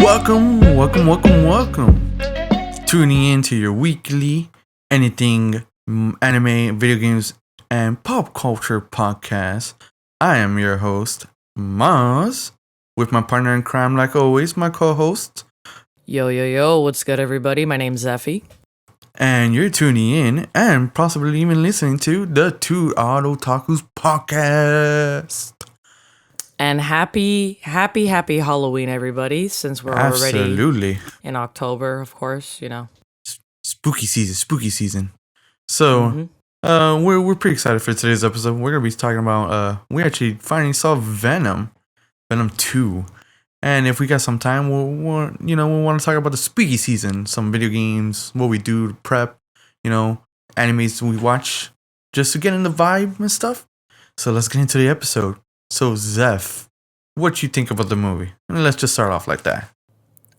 Welcome. Tuning in to your weekly anything anime, video games, and pop culture podcast. I am your host, Maz, with my partner in crime, like always, my co-host. Yo, what's good, everybody? My name's Zeffy. And you're tuning in and possibly even listening to the Odd Otakus Podcast. And happy Halloween, everybody, since we're already in October, of course, you know. Spooky season. So, we're pretty excited for today's episode. We're going to be talking about, we actually finally saw Venom 2. And if we got some time, we'll want to talk about the spooky season, some video games, what we do to prep, animes we watch just to get in the vibe and stuff. So let's get into the episode. So, Zeph, what you think about the movie? And let's just start off like that.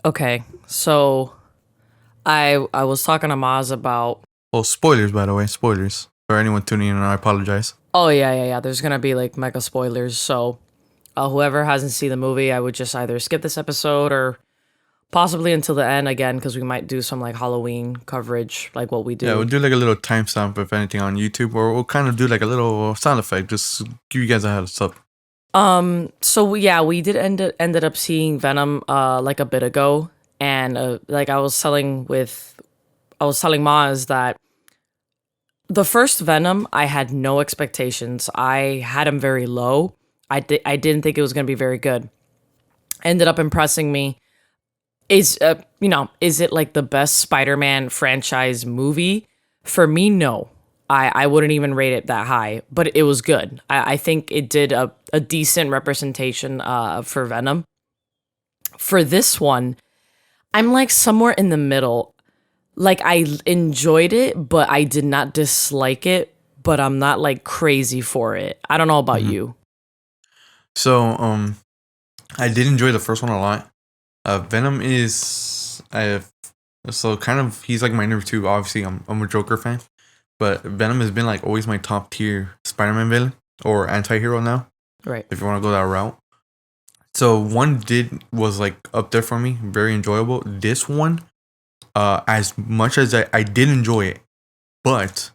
Okay, so I was talking to Maz about... Oh, spoilers, by the way. Spoilers. For anyone tuning in, I apologize. Oh, yeah. There's going to be, mega spoilers. So, whoever hasn't seen the movie, I would just either skip this episode or possibly until the end again, because we might do some, Halloween coverage, like what we do. Yeah, we'll do, a little timestamp, if anything, on YouTube, or we'll kind of do, a little sound effect, just give you guys a heads up. So yeah, we did ended up seeing Venom a bit ago, and I was telling Maz that the first Venom, I had no expectations. I had him very low. I didn't think it was going to be very good. Ended up impressing me. Is it the best Spider-Man franchise movie? For me, no. I wouldn't even rate it that high, but it was good. I think it did a decent representation for Venom. For this one, I'm somewhere in the middle. I enjoyed it, but I did not dislike it, but I'm not crazy for it. I don't know about you. So, I did enjoy the first one a lot. Venom is, he's my number 2. Obviously, I'm a Joker fan. But Venom has been always my top tier Spider-Man villain or anti-hero now. Right. If you want to go that route. So one was up there for me, very enjoyable. This one, as much as I did enjoy it, but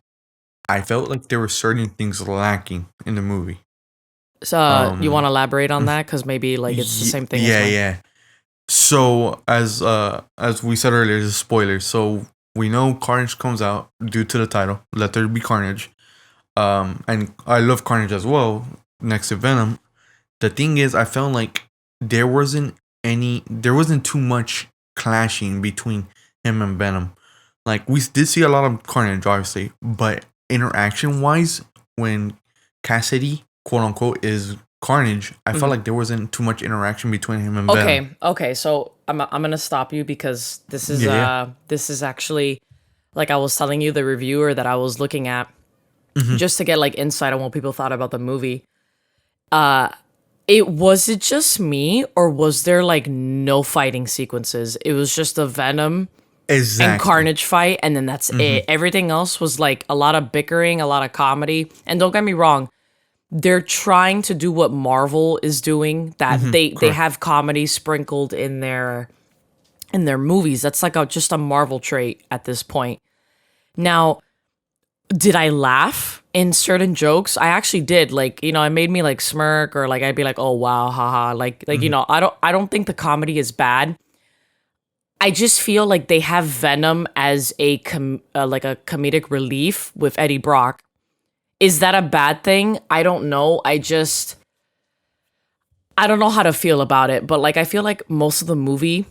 I felt like there were certain things lacking in the movie. So you want to elaborate on that? Because maybe it's the same thing. Yeah. So as we said earlier, this is spoilers. So we know Carnage comes out due to the title, Let There Be Carnage. And I love Carnage as well, next to Venom. The thing is, I felt like there wasn't too much clashing between him and Venom. We did see a lot of Carnage, obviously, but interaction-wise, when Cassidy, quote-unquote, is Carnage, I felt like there wasn't too much interaction between him and Venom. Okay, so I'm gonna stop you because this is this is actually, I was telling you, the reviewer that I was looking at, just to get insight on what people thought about the movie. Was it just me, or was there no fighting sequences? It was just a Venom and Carnage fight, and then that's it. Everything else was a lot of bickering, a lot of comedy. And don't get me wrong, they're trying to do what Marvel is doing, that they have comedy sprinkled in their movies. That's just a Marvel trait at this point. Now, did I laugh in certain jokes? I actually did. It made me smirk, or I'd be oh wow, haha. I don't think the comedy is bad. I just feel like they have Venom as a comedic relief with Eddie Brock. Is that a bad thing? I don't know. I don't know how to feel about it, but I feel like most of the movie,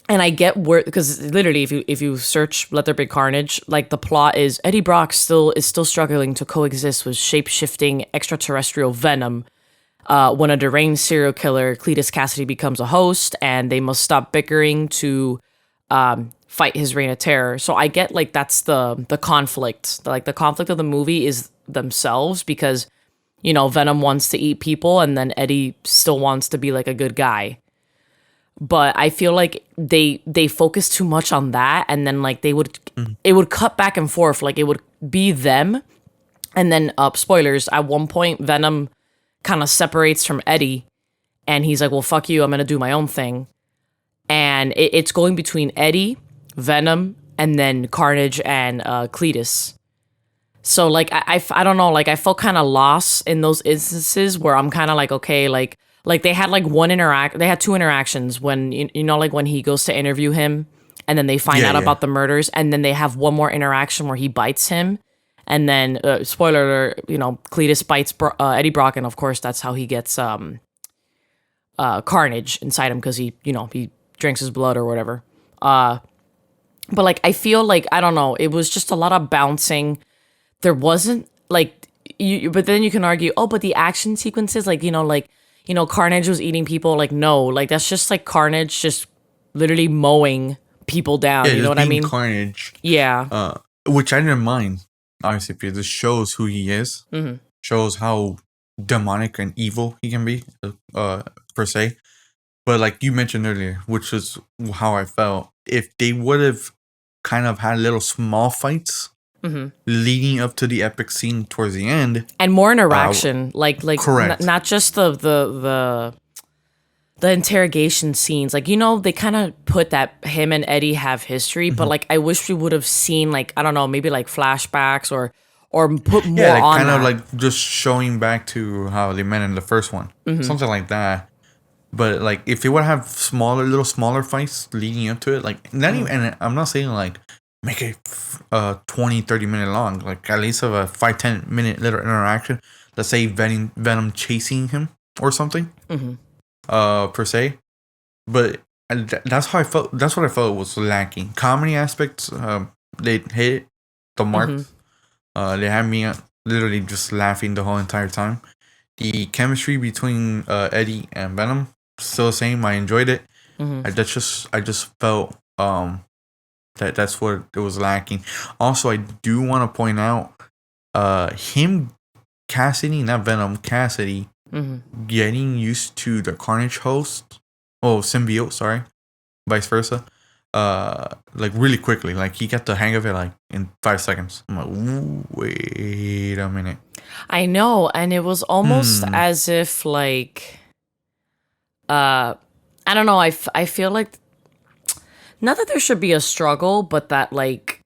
and I get where, because literally if you search Let There Be Carnage, the plot is Eddie Brock is still struggling to coexist with shape-shifting extraterrestrial Venom. When a deranged serial killer, Cletus Cassidy, becomes a host, and they must stop bickering to fight his reign of terror. So I get that's the conflict. The conflict of the movie is themselves, because Venom wants to eat people, and then Eddie still wants to be a good guy. But I feel like they focus too much on that, and then it would cut back and forth. It would be them, and then spoilers, at one point Venom kind of separates from Eddie, and he's well, fuck you, I'm gonna do my own thing. and it's going between Eddie, Venom, and then Carnage and Cletus. So like I don't know, like I felt kind of lost in those instances where I'm kind of like, okay, like they had like they had two interactions when you know, like when he goes to interview him and then they find out about the murders, and then they have one more interaction where he bites him, and then spoiler alert, you know, Cletus bites Eddie Brock, and of course that's how he gets Carnage inside him, because he drinks his blood or whatever. But like I feel like, I don't know, it was just a lot of bouncing. There wasn't like but then you can argue, oh, but the action sequences, like Carnage was eating people. Like, no, like that's just like Carnage just literally mowing people down. You know what I mean? Carnage. Yeah. Which I didn't mind, obviously, because it shows who he is. Mm-hmm. Shows how demonic and evil he can be, per se. But like you mentioned earlier, which is how I felt, if they would have kind of had little small fights leading up to the epic scene towards the end, and more interaction, like correct. Not just the interrogation scenes. Like, they kind of put that him and Eddie have history, but like I wish we would have seen, like, I don't know, maybe like flashbacks or put more on kind that. of like just showing back to how they met in the first one, something like that. But like if they would have smaller fights leading up to it, like not even, and I'm not saying like make it 20-30 minute long, like at least of a 5-10 minute little interaction. Let's say Venom chasing him or something, per se. But that's how I felt. That's what I felt was lacking. Comedy aspects, they hit the mark. They had me literally just laughing the whole entire time. The chemistry between Eddie and Venom, still the same. I enjoyed it. I just felt that's what it was lacking. Also, I do want to point out him, Cassidy, not Venom, Cassidy, getting used to the Carnage symbiote, sorry, vice versa. Like really quickly, like he got the hang of it like in 5 seconds. I'm like, wait a minute. I know, and it was almost as if like, I don't know. I feel like, not that there should be a struggle, but that like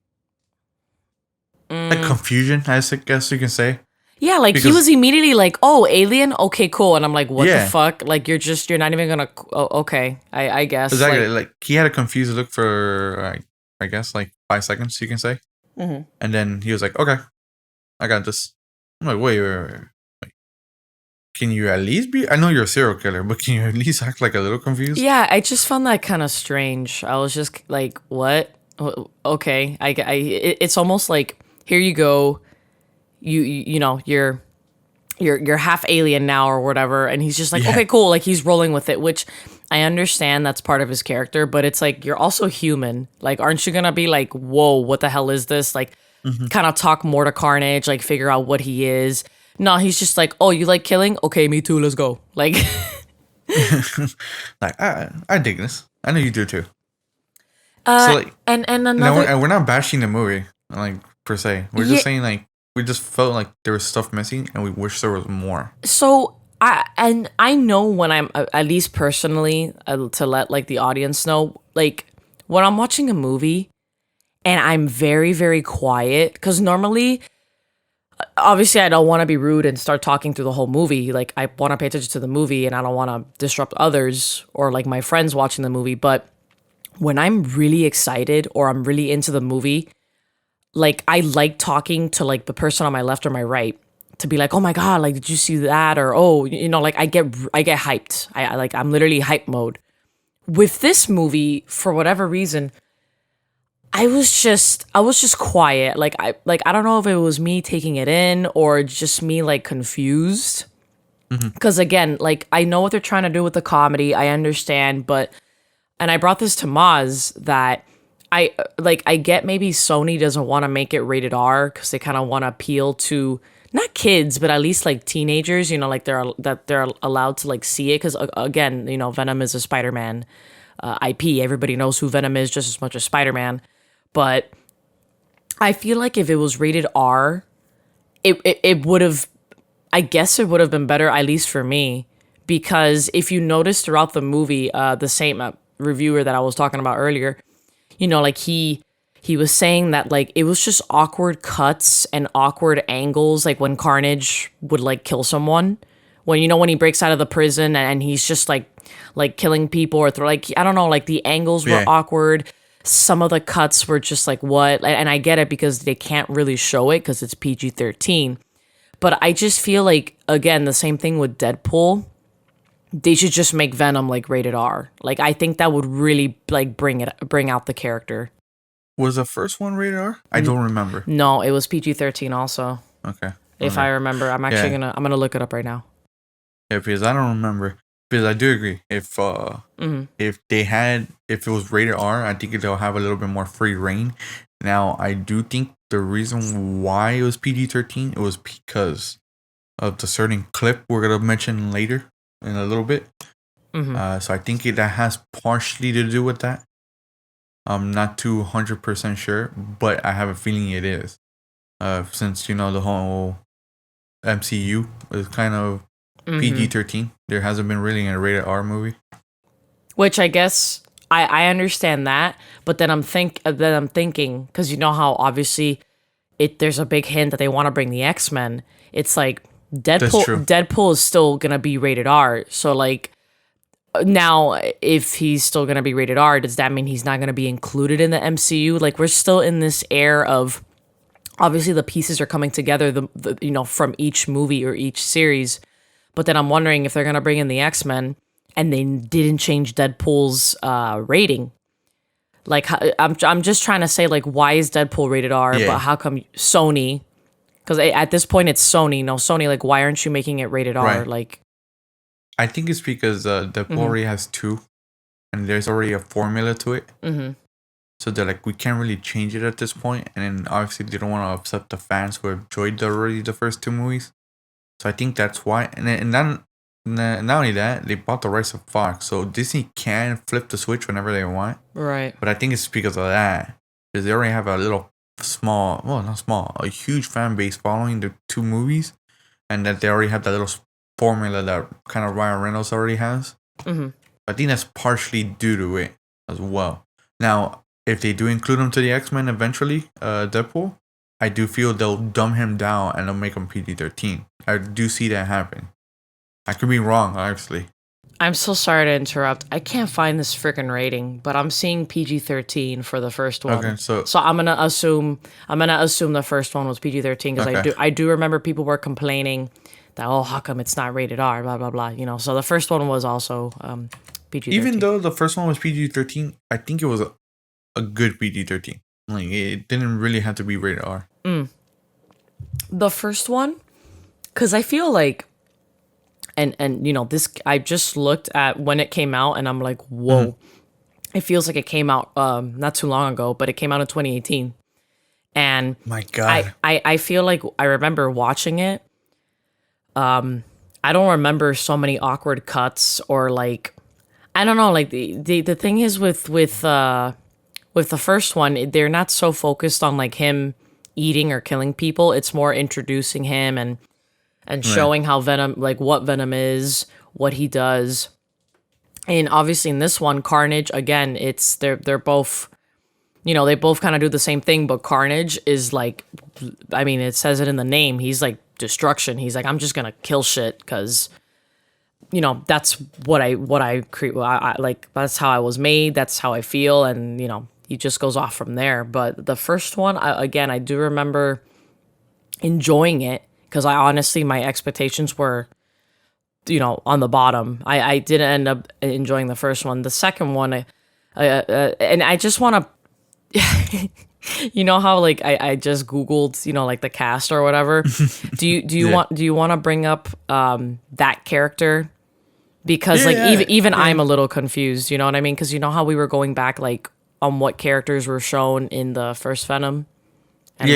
confusion, I guess you can say. Yeah, like he was immediately like, "Oh, alien, okay, cool," and I'm like, "What the fuck? Like you're not even gonna." Oh, okay, I guess. Exactly. Like he had a confused look for I guess like 5 seconds, you can say, and then he was like, "Okay, I got this." I'm like, wait. Can you at least be? I know you're a serial killer, but can you at least act like a little confused? Yeah, I just found that kind of strange. I was just like, "What? Okay, it's almost like, here you go. You know, you're half alien now or whatever," and he's just like, okay, cool, like he's rolling with it, which I understand that's part of his character, but it's like, you're also human. Like, aren't you gonna be like, whoa, what the hell is this? Like, kind of talk more to Carnage, like figure out what he is. No, he's just like, oh, you like killing? Okay, me too, let's go. Like, like I dig this. I know you do too. So like, and another, no, we're not bashing the movie like per se. We're just saying like, we just felt like there was stuff missing, and we wish there was more. So I know when I'm, at least personally, to let like the audience know, like when I'm watching a movie and I'm very, very quiet, because normally, obviously, I don't want to be rude and start talking through the whole movie. Like, I want to pay attention to the movie, and I don't want to disrupt others or like my friends watching the movie. But when I'm really excited or I'm really into the movie, like I like talking to like the person on my left or my right, to be like, oh my God, like, did you see that? Or, oh, like I get hyped. I'm literally hype mode. With this movie, for whatever reason, I was just quiet. Like I don't know if it was me taking it in or just me like confused. Because again, like I know what they're trying to do with the comedy. I understand, and I brought this to Maz, that I get maybe Sony doesn't want to make it rated R because they kind of want to appeal to not kids, but at least like teenagers. Like they're allowed to like see it, because again, Venom is a Spider-Man IP. Everybody knows who Venom is just as much as Spider-Man. But I feel like if it was rated R, it would have, I guess it would have been better, at least for me, because if you notice throughout the movie, the same reviewer that I was talking about earlier, like he was saying that like it was just awkward cuts and awkward angles, like when Carnage would like kill someone, when he breaks out of the prison and he's just like killing people or I don't know, like the angles were awkward. Some of the cuts were just like, what? And I get it because they can't really show it because it's PG-13. But I just feel like, again, the same thing with Deadpool. They should just make Venom like rated R. Like, I think that would really like bring out the character. Was the first one rated R? I don't remember. No, it was PG-13 also. Okay. If I remember, I'm actually gonna look it up right now. Yeah, because I don't remember. Because I do agree. If it was rated R, I think they'll have a little bit more free reign. Now, I do think the reason why it was PG-13, it was because of the certain clip we're gonna mention later in a little bit. So I think that has partially to do with that. I'm not too 100% sure, but I have a feeling it is. Since the whole MCU is kind of PG-13. There hasn't been really a rated R movie. Which I guess I understand that, but then I'm thinking, because you know how obviously there's a big hint that they want to bring the X-Men. It's like Deadpool is still gonna be rated R. So like now, if he's still gonna be rated R, does that mean he's not gonna be included in the MCU? Like, we're still in this air of obviously the pieces are coming together, from each movie or each series. But then I'm wondering if they're going to bring in the X-Men and they didn't change Deadpool's rating. Like, I'm just trying to say, like, why is Deadpool rated R? Yeah. But how come Sony? Because at this point, it's Sony. No, Sony, like, why aren't you making it rated R? Right. Like, I think it's because Deadpool already has 2. And there's already a formula to it. So they're like, we can't really change it at this point. And then obviously they don't want to upset the fans who have enjoyed already the first 2 movies. So I think that's why. And not only that, they bought the rights of Fox. So Disney can flip the switch whenever they want. Right. But I think it's because of that. Because they already have a a huge fan base following the 2 movies. And that they already have that little formula that kind of Ryan Reynolds already has. I think that's partially due to it as well. Now, if they do include him to the X-Men eventually, Deadpool, I do feel they'll dumb him down and they'll make him PG-13. I do see that happen. I could be wrong, obviously. I'm so sorry to interrupt. I can't find this freaking rating, but I'm seeing PG-13 for the first one. Okay, so I'm gonna assume the first one was PG-13 because I do remember people were complaining that how come it's not rated R, blah blah blah. So the first one was also PG-13. Even though the first one was PG-13, I think it was a good PG-13. Like, it didn't really have to be rated R. The first one, because I feel like, and this, I just looked at when it came out, and I'm like, whoa, it feels like it came out not too long ago, but it came out in 2018, and my God, I feel like I remember watching it. I don't remember so many awkward cuts or like, I don't know, like the thing is with the first one, they're not so focused on like him eating or killing people. It's more introducing him and showing how Venom, like what Venom is, what he does. And obviously in this one, Carnage, again, they're both, they both kind of do the same thing, but Carnage is like, I mean, it says it in the name. He's like destruction. He's like, I'm just gonna kill shit because, that's what I create. Like, that's how I was made. That's how I feel. And, he just goes off from there. But the first one, I do remember enjoying it because my expectations were, on the bottom. I didn't end up enjoying the first one. The second one, and I just want to, how like I just Googled, like the cast or whatever. Do you want to bring up that character? Because even I'm a little confused. You know what I mean? Because how we were going back like on what characters were shown in the first Venom. And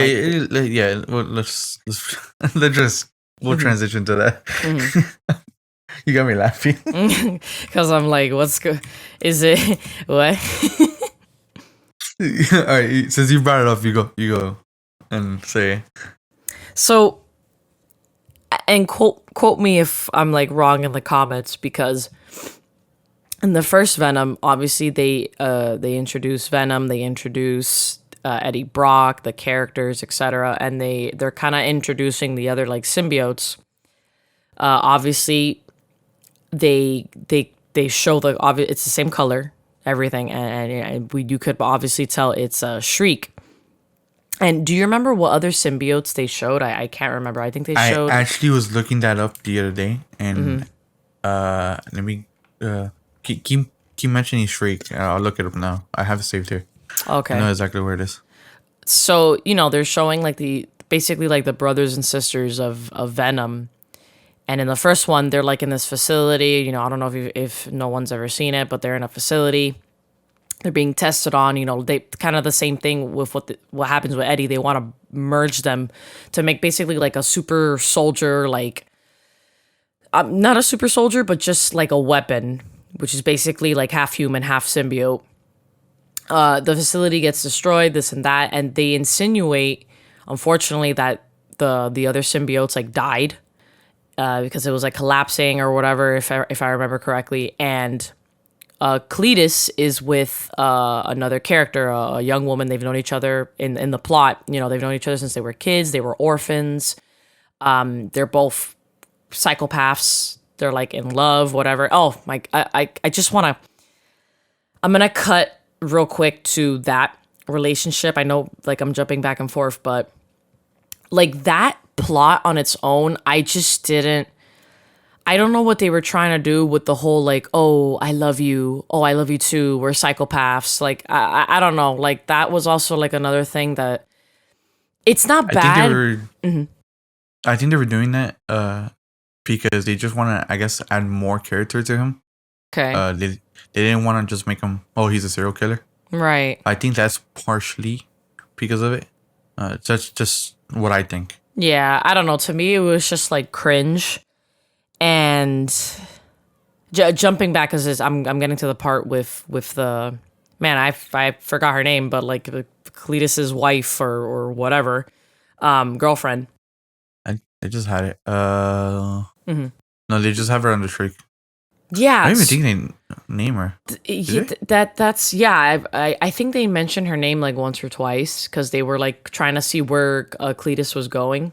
Well, we'll transition to that. You got me laughing because I'm like, what's good? Is it what? All right, since you brought it up, you go and say. So, and quote me if I'm like wrong in the comments, because in the first Venom, obviously they introduce Venom, they introduce Eddie Brock, the characters, etc., and they're kind of introducing the other like symbiotes. Obviously, they show it's the same color, everything, and you could obviously tell it's a Shriek. And do you remember what other symbiotes they showed? I can't remember. I think they showed. I actually was looking that up the other day, and let me keep mentioning Shriek. I'll look it up now. I have it saved here. Okay. I know exactly where it is. So they're showing like basically like the brothers and sisters of Venom, and in the first one they're like in this facility. I don't know if no one's ever seen it, but they're in a facility. They're being tested on, they kind of the same thing with what happens with Eddie. They want to merge them to make basically like a super soldier, like not a super soldier, but just like a weapon, which is basically like half human, half symbiote. The facility gets destroyed, this and that, and they insinuate, unfortunately, that the other symbiotes like died because it was like collapsing or whatever, if I remember correctly, and. Cletus is with another character, a young woman. They've known each other in the plot. They've known each other since they were kids. They were orphans. They're both psychopaths. They're like in love, whatever. Oh my! I just want to. I'm gonna cut real quick to that relationship. I know, like I'm jumping back and forth, but like that plot on its own, I just didn't. I don't know what they were trying to do with the whole like, oh, I love you. Oh, I love you too. We're psychopaths. Like, I don't know. Like that was also like another thing that it's not bad. I think they were doing that because they just want to, I guess, add more character to him. Okay. They didn't want to just make him, oh, he's a serial killer. Right. I think that's partially because of it. That's just what I think. Yeah, I don't know. To me, it was just like cringe. And jumping back, because I'm getting to the part with the man, I forgot her name, but like Cletus's wife or whatever, girlfriend. I just had it. No, they just have her on the Shriek. Yeah, I don't even think they name her. That's yeah. I think they mentioned her name like once or twice because they were like trying to see where Cletus was going.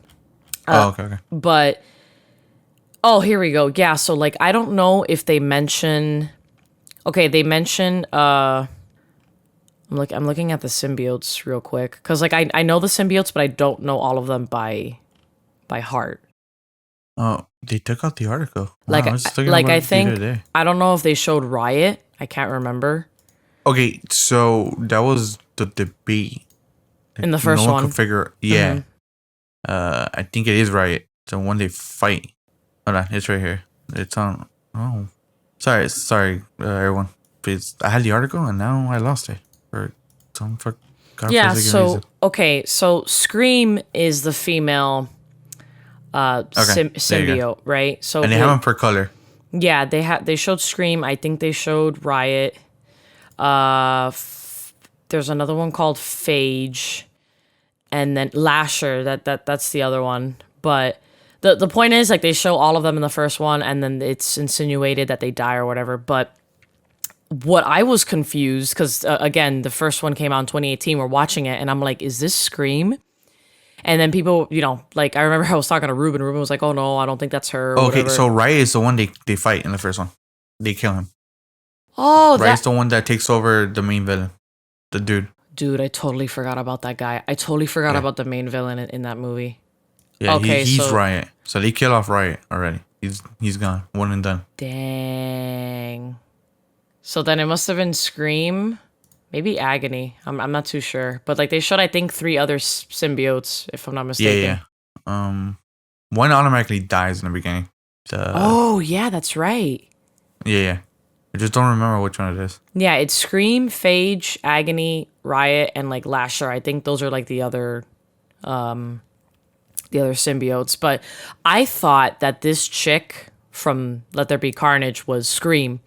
Okay. But. Oh, here we go. Yeah, so like I don't know if they mention. Okay, they mention. I'm looking at the symbiotes real quick because like I know the symbiotes, but I don't know all of them by heart. Oh, they took out the article. Like I think I don't know if they showed Riot. I can't remember. Okay, so that was the debate in the first one. Could figure. Yeah, I think it is Riot. The one they fight. Hold on, it's right here. It's on. Oh, sorry, everyone. Please, I had the article and now I lost it for some reason. Okay, so Scream is the female symbiote, right? So and they have them per color. Yeah, they showed Scream. I think they showed Riot. There's another one called Phage, and then Lasher. That's the other one, but. The point is, like, they show all of them in the first one, and then it's insinuated that they die or whatever. But what I was confused, because, again, the first one came out in 2018. We're watching it, and I'm like, is this Scream? And then people, like, I remember I was talking to Ruben. Ruben was like, oh, no, I don't think that's her. Okay, so Riot is the one they fight in the first one. They kill him. Oh, Riot's the one that takes over the main villain. The dude. Dude, I totally forgot about that guy. I totally forgot about the main villain in that movie. Yeah, okay, he's Riot. So they kill off Riot already. He's gone. One and done. Dang. So then it must have been Scream, maybe Agony. I'm not too sure, but like they showed I think 3 other symbiotes, if I'm not mistaken. Yeah. One automatically dies in the beginning. Oh yeah, that's right. Yeah. I just don't remember which one it is. Yeah, it's Scream, Phage, Agony, Riot, and like Lasher. I think those are like the other symbiotes, but I thought that this chick from Let There Be Carnage was Scream.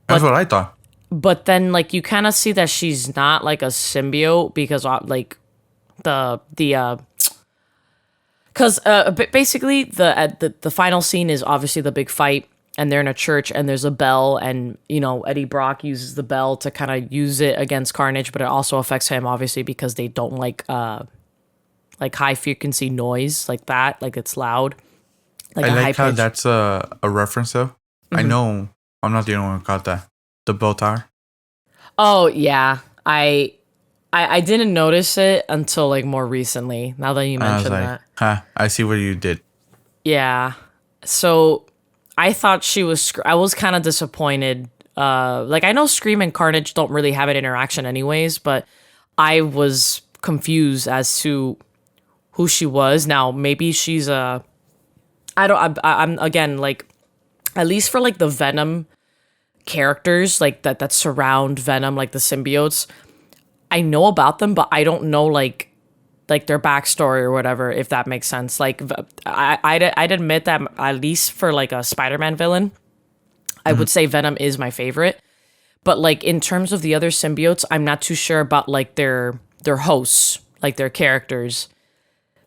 That's what I thought. But then, like, you kind of see that she's not like a symbiote because, like, because basically the final scene is obviously the big fight. and they're in a church, and there's a bell, and Eddie Brock uses the bell to kind of use it against Carnage, but it also affects him obviously because they don't like high frequency noise like that, like it's loud. Like I like how that's a reference though. I know I'm not the only one who got that. The bell tower. Oh yeah, I didn't notice it until like more recently. Now that you mentioned that, I see what you did. Yeah, so I thought she was. I was kind of disappointed. Like I know Scream and Carnage don't really have an interaction anyways, but I was confused as to who she was. Now maybe she's a. I'm again like, at least for like the Venom characters like that surround Venom, like the symbiotes. I know about them, but I don't know like their backstory or whatever, if that makes sense. Like I'd admit that at least for like a Spider-Man villain, I would say Venom is my favorite. But like in terms of the other symbiotes, I'm not too sure about like their hosts, like their characters.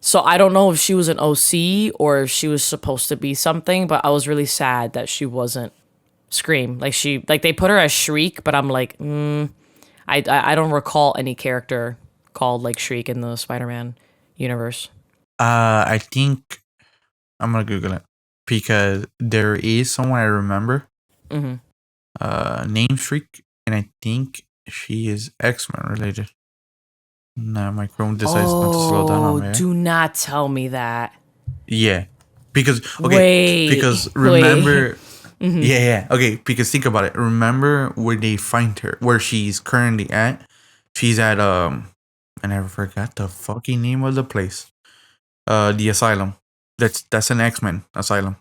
So I don't know if she was an OC or if she was supposed to be something, but I was really sad that she wasn't Scream. Like they put her as Shriek, but I'm like, I don't recall any character called like Shriek in the Spider-Man universe. I think I'm gonna Google it because there is someone I remember. Named Shriek, and I think she is X-Men related. No, my Chrome decides not to slow down on me. Do not tell me that. Yeah, because remember. Yeah. Okay, because think about it. Remember where they find her, where she's currently at. She's at I never forgot the fucking name of the place. The asylum. That's an X-Men asylum.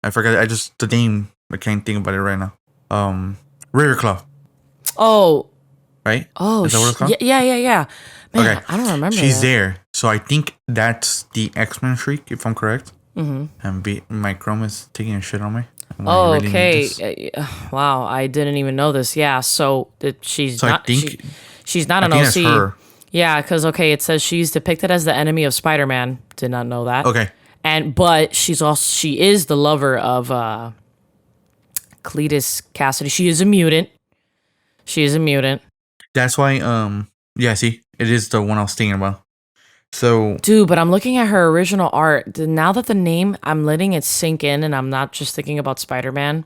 I forgot. The name. I can't think about it right now. Ravenclaw. Oh. Right. Oh. Is that what it's called? Yeah. Man, okay. I don't remember. She's there, so I think that's the X-Men Shriek, if I'm correct. And my Chrome is taking a shit on me. Oh, really okay. Wow, I didn't even know this. Yeah, so she's not. She's not an OC. That's her. Yeah, because it says she's depicted as the enemy of Spider-Man. Did not know that. Okay. But she is the lover of Cletus Cassidy. She is a mutant. That's why. Yeah. See, it is the one I was thinking about. So, dude, but I'm looking at her original art. Now that the name, I'm letting it sink in, and I'm not just thinking about Spider-Man.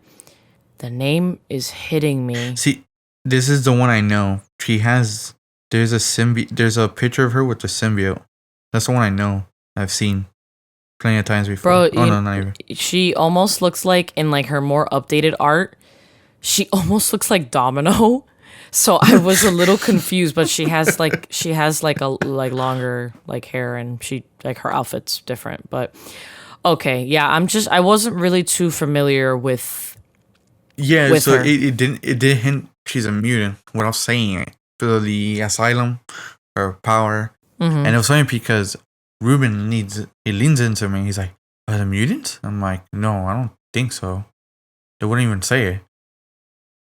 The name is hitting me. See, this is the one I know. There's a There's a picture of her with the symbiote. That's the one I know. I've seen plenty of times before. Bro, not even. She almost looks like, in like her more updated art, she almost looks like Domino. So I was a little confused, but she has like a longer like hair, and she like her outfit's different. But okay, yeah, I wasn't really too familiar with. Yeah, with so her. It didn't hint she's a mutant without saying it. So the asylum, her power, and it was funny because Ruben leans into me. He's like, "Are the mutants?" I'm like, "No, I don't think so." They wouldn't even say it,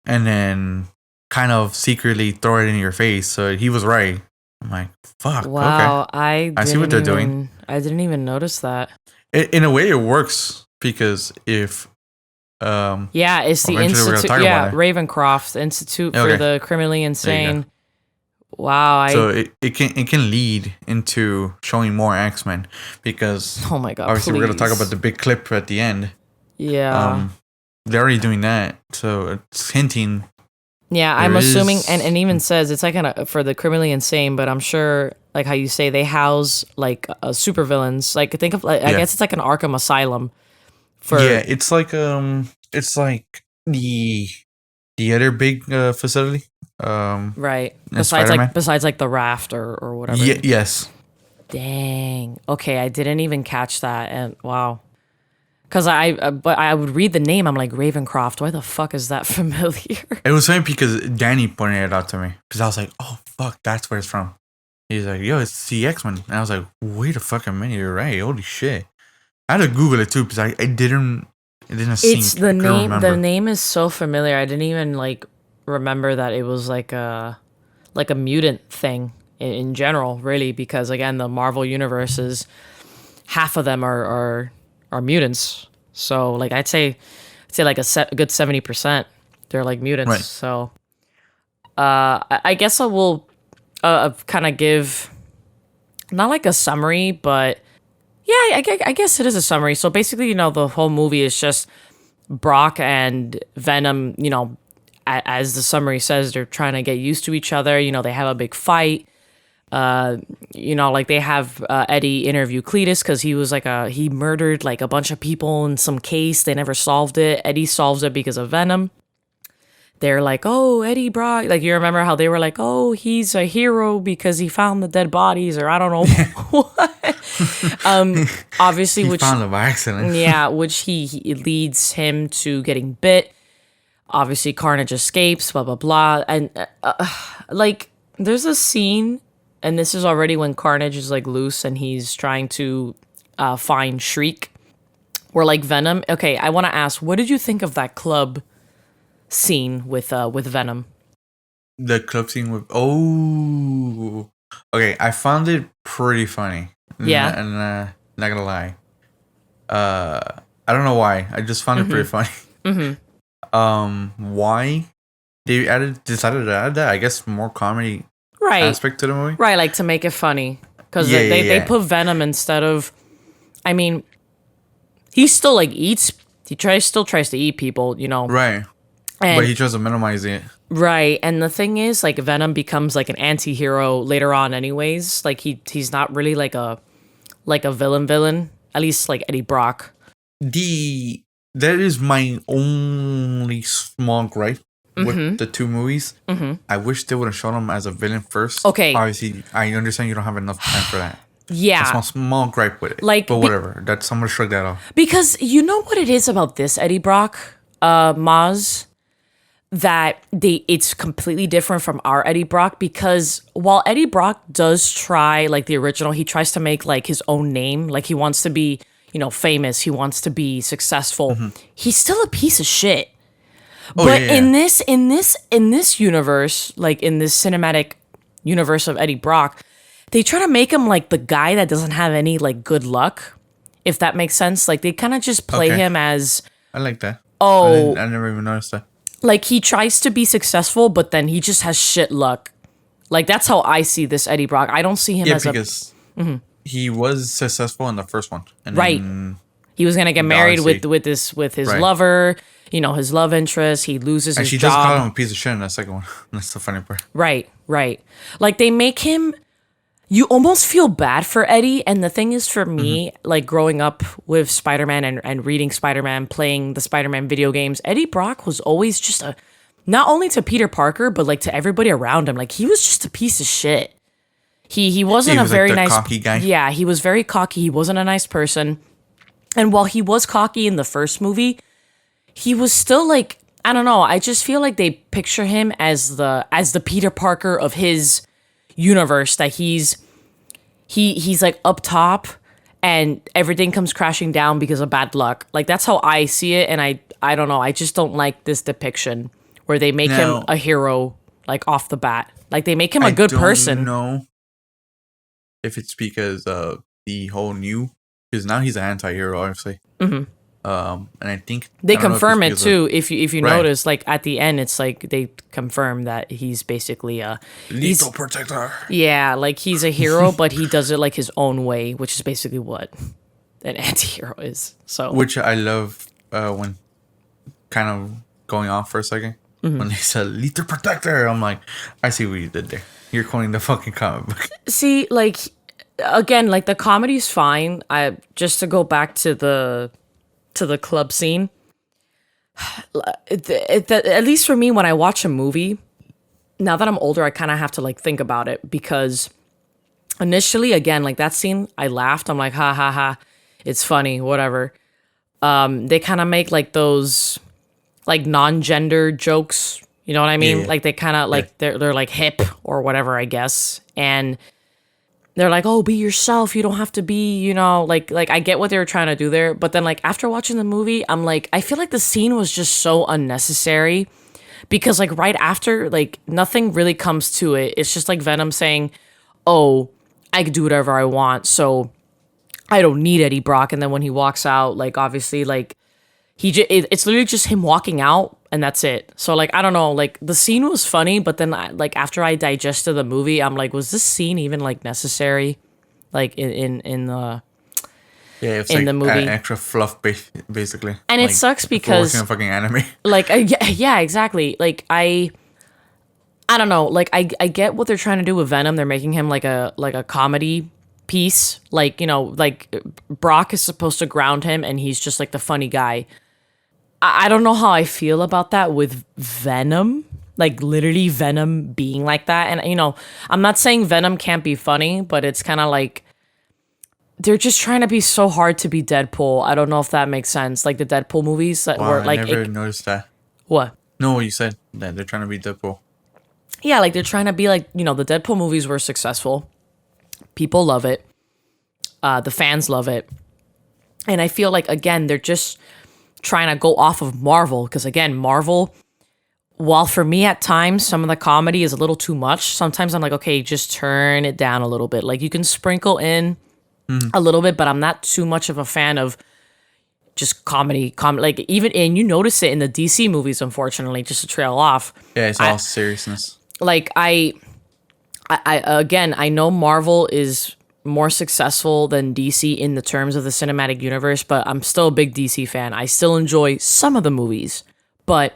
and then kind of secretly throw it in your face. So he was right. I'm like, fuck. Wow, okay. I see what they're doing. I didn't even notice that. In a way, it works because if it's the Institute. Yeah, Ravencroft Institute for the Criminally Insane. Wow. So it can lead into showing more X-Men because oh my god, obviously we're gonna talk about the big clip at the end. Yeah. They're already doing that, so it's hinting. Yeah, I'm assuming, and even says it's like kind of for the Criminally Insane, but I'm sure, like how you say, they house like supervillains. Like think of, like, I guess it's like an Arkham Asylum. It's like the other big facility. Right. Besides like the raft or whatever. Yes. Dang. Okay, I didn't even catch that, and wow. Because but I would read the name. I'm like, Ravencroft. Why the fuck is that familiar? It was funny because Danny pointed it out to me. Because I was like, oh, fuck, that's where it's from. He's like, yo, it's the X-Men. And I was like, wait a fucking minute, you're right. Holy shit. I had to Google it too because it didn't sink. It's the name. The name is so familiar. I didn't even like remember that it was like a mutant thing in general, really. Because again, the Marvel universe is half of them are mutants. So like I'd say say like a good 70%. They're like mutants. Right. So I guess I will kind of give not like a summary, but yeah, I guess it is a summary. So basically, the whole movie is just Brock and Venom, as the summary says, they're trying to get used to each other. They have a big fight. Like they have Eddie interview Cletus because he was like he murdered like a bunch of people in some case. They never solved it. Eddie solves it because of Venom. They're like, oh, Eddie Brock. Like, you remember how they were like, oh, he's a hero because he found the dead bodies, or I don't know what. Obviously, he found them by accident. Yeah, which he leads him to getting bit. Obviously, Carnage escapes, blah, blah, blah. And, like, there's a scene, and this is already when Carnage is, like, loose and he's trying to find Shriek. Where, like, Venom... Okay, I want to ask, what did you think of that club scene with Venom? The club scene with... Oh... Okay, I found it pretty funny. Yeah. And not gonna lie. I don't know why. I just found it pretty funny. Why they decided to add that? I guess more comedy aspect to the movie. Right, like to make it funny. Because they put Venom instead of... I mean, he still like eats... He still tries to eat people, Right. But he tries to minimize it. Right. And the thing is, like, Venom becomes like an anti-hero later on anyways. Like he's not really like a villain. At least like Eddie Brock. That is my only small gripe with the two movies. I wish they would have shown him as a villain first. Okay. Obviously, I understand you don't have enough time for that. Yeah. It's a small gripe with it. Like, but whatever. I'm gonna shrug that off. Because you know what it is about this Eddie Brock, Maz? That it's completely different from our Eddie Brock, because while Eddie Brock does try, like the original, he tries to make like his own name. Like he wants to be, famous. He wants to be successful. He's still a piece of shit. But in this universe, like in this cinematic universe of Eddie Brock, they try to make him like the guy that doesn't have any like good luck, if that makes sense. Like they kind of just play him as... I like that. Oh. I never even noticed that. Like, he tries to be successful, but then he just has shit luck. Like, that's how I see this Eddie Brock. I don't see him as because he was successful in the first one. And right. He was going to get married with his lover, his love interest. He loses his job. And she does call him a piece of shit in the second one. That's the funny part. Right. Like, they make him... You almost feel bad for Eddie. And the thing is, for me, like growing up with Spider-Man and reading Spider-Man, playing the Spider-Man video games, Eddie Brock was always just not only to Peter Parker, but like to everybody around him. Like he was just a piece of shit. He wasn't a very nice cocky guy. Yeah, he was very cocky. He wasn't a nice person. And while he was cocky in the first movie, he was still like, I don't know. I just feel like they picture him as the Peter Parker of his universe, that he's like up top and everything comes crashing down because of bad luck. Like that's how I see it, and I don't know, I just don't like this depiction where they make him a hero like off the bat. Like they make him a good person. I don't know if it's because of the whole new, because now he's an anti-hero, obviously. And I think they confirm it too. If you notice, like at the end, it's like they confirm that he's basically a lethal protector. Yeah, like he's a hero, but he does it like his own way, which is basically what an anti-hero is. So, which I love when kind of going off for a second when they said lethal protector. I'm like, I see what you did there. You're quoting the fucking comic book. See, like again, like the comedy's fine. Just to go back to the club scene, at least for me, when I watch a movie, now that I'm older, I kind of have to like think about it, because initially, again, like that scene, I laughed. I'm like, ha ha ha, it's funny, whatever. They kind of make like those like non-gender jokes, you know what I mean? Yeah. Like they kind of like they're like hip or whatever, I guess, and they're like, oh, be yourself. You don't have to be, like I get what they were trying to do there. But then like after watching the movie, I'm like, I feel like the scene was just so unnecessary, because like right after, like nothing really comes to it. It's just like Venom saying, oh, I could do whatever I want, so I don't need Eddie Brock. And then when he walks out, like obviously like it's literally just him walking out and that's it. So like, I don't know, like the scene was funny, but then like after I digested the movie, I'm like, was this scene even like necessary? Like in the it's in like the movie, extra fluff, basically. And like, it sucks because a fucking anime. Like, yeah, exactly. Like I don't know. Like I get what they're trying to do with Venom. They're making him like a comedy piece. Like, you know, like Brock is supposed to ground him, and he's just like the funny guy. I don't know how I feel about that with Venom. Like literally Venom being like that. And you know, I'm not saying Venom can't be funny, but it's kind of like they're just trying to be so hard to be Deadpool. I don't know if that makes sense. Like the Deadpool movies that were like, I never noticed that. What? No, you said that they're trying to be Deadpool. Yeah, like they're trying to be like, you know, the Deadpool movies were successful. People love it. The fans love it. And I feel like, again, they're just trying to go off of Marvel. Because, again, Marvel, while for me at times some of the comedy is a little too much, sometimes I'm like, okay, just turn it down a little bit. Like you can sprinkle in a little bit, but I'm not too much of a fan of just comedy. Like even, and you notice it in the DC movies, unfortunately, just to trail off. Yeah, it's all seriousness. Like I again, I know Marvel is more successful than DC in the terms of the cinematic universe, but I'm still a big DC fan. I still enjoy some of the movies, but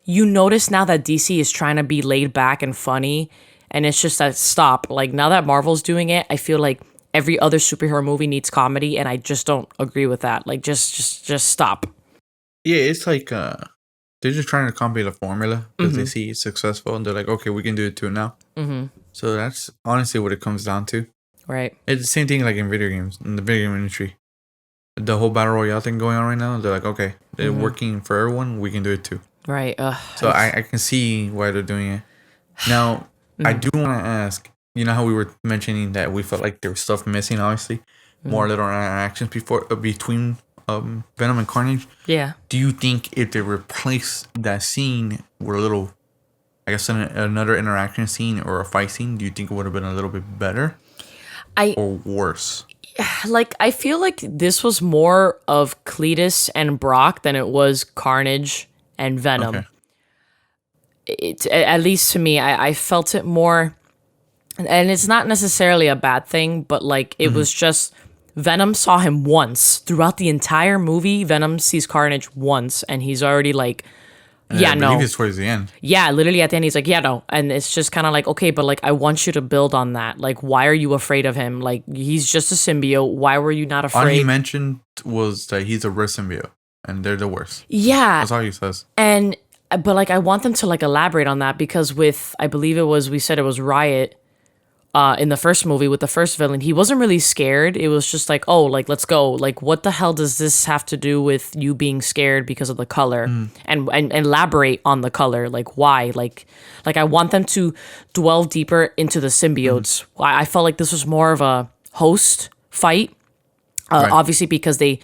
you notice now that DC is trying to be laid back and funny, and it's just that stop. Like now that Marvel's doing it, I feel like every other superhero movie needs comedy, and I just don't agree with that. Like just stop. Yeah, it's like they're just trying to copy the formula because they see it's successful, and they're like, okay, we can do it too now. So that's honestly what it comes down to. Right. It's the same thing like in video games, in the video game industry. The whole battle royale thing going on right now, they're like, okay, they're working for everyone, we can do it too. Right. So I can see why they're doing it. Now, I do want to ask, you know how we were mentioning that we felt like there was stuff missing, obviously? More little interactions between Venom and Carnage? Yeah. Do you think if they replace that scene with a little, I guess, another interaction scene or a fight scene, do you think it would have been a little bit better? Or worse? Like, I feel like this was more of Cletus and Brock than it was Carnage and Venom. Okay. At least to me, I felt it more, and it's not necessarily a bad thing, but like it was just Venom saw him once throughout the entire movie. Venom sees Carnage once, and he's already like, I believe it's towards the end. Yeah, literally at the end, he's like, yeah, no. And it's just kind of like, okay, but like, I want you to build on that. Like, why are you afraid of him? Like, he's just a symbiote. Why were you not afraid? All he mentioned was that he's a worst symbiote, and they're the worst. Yeah. That's all he says. But like, I want them to like elaborate on that because with, I believe we said it was Riot in the first movie with the first villain, he wasn't really scared. It was just like, oh, like, let's go. Like, what the hell does this have to do with you being scared because of the color? And elaborate on the color. Like, why? Like I want them to delve deeper into the symbiotes. I felt like this was more of a host fight. Right. Obviously, because they,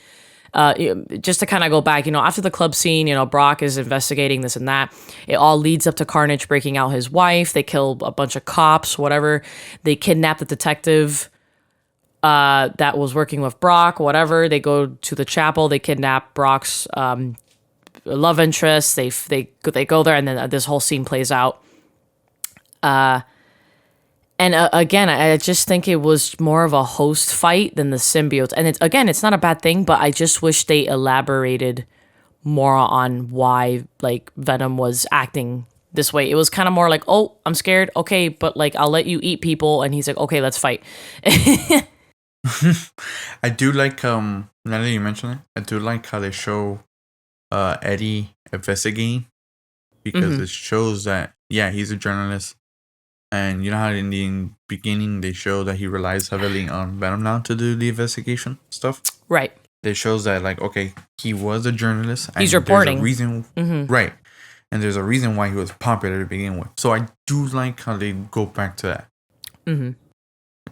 just to kind of go back, you know, after the club scene, you know, Brock is investigating this and that. It all leads up to Carnage breaking out his wife. They kill a bunch of cops, whatever. They kidnap the detective that was working with Brock, whatever. They go to the chapel. They kidnap Brock's love interest. They go there, and then this whole scene plays out. And again, I just think it was more of a host fight than the symbiotes. And it's not a bad thing, but I just wish they elaborated more on why like Venom was acting this way. It was kind of more like, oh, I'm scared. Okay, but like I'll let you eat people. And he's like, okay, let's fight. I do like now that you mention it, I do like how they show Eddie investigating because it shows that he's a journalist. And you know how in the beginning they show that he relies heavily on Venom now to do the investigation stuff? Right. It shows that, like, okay, he was a journalist. He's reporting. There's a reason, right. And there's a reason why he was popular to begin with. So I do like how they go back to that.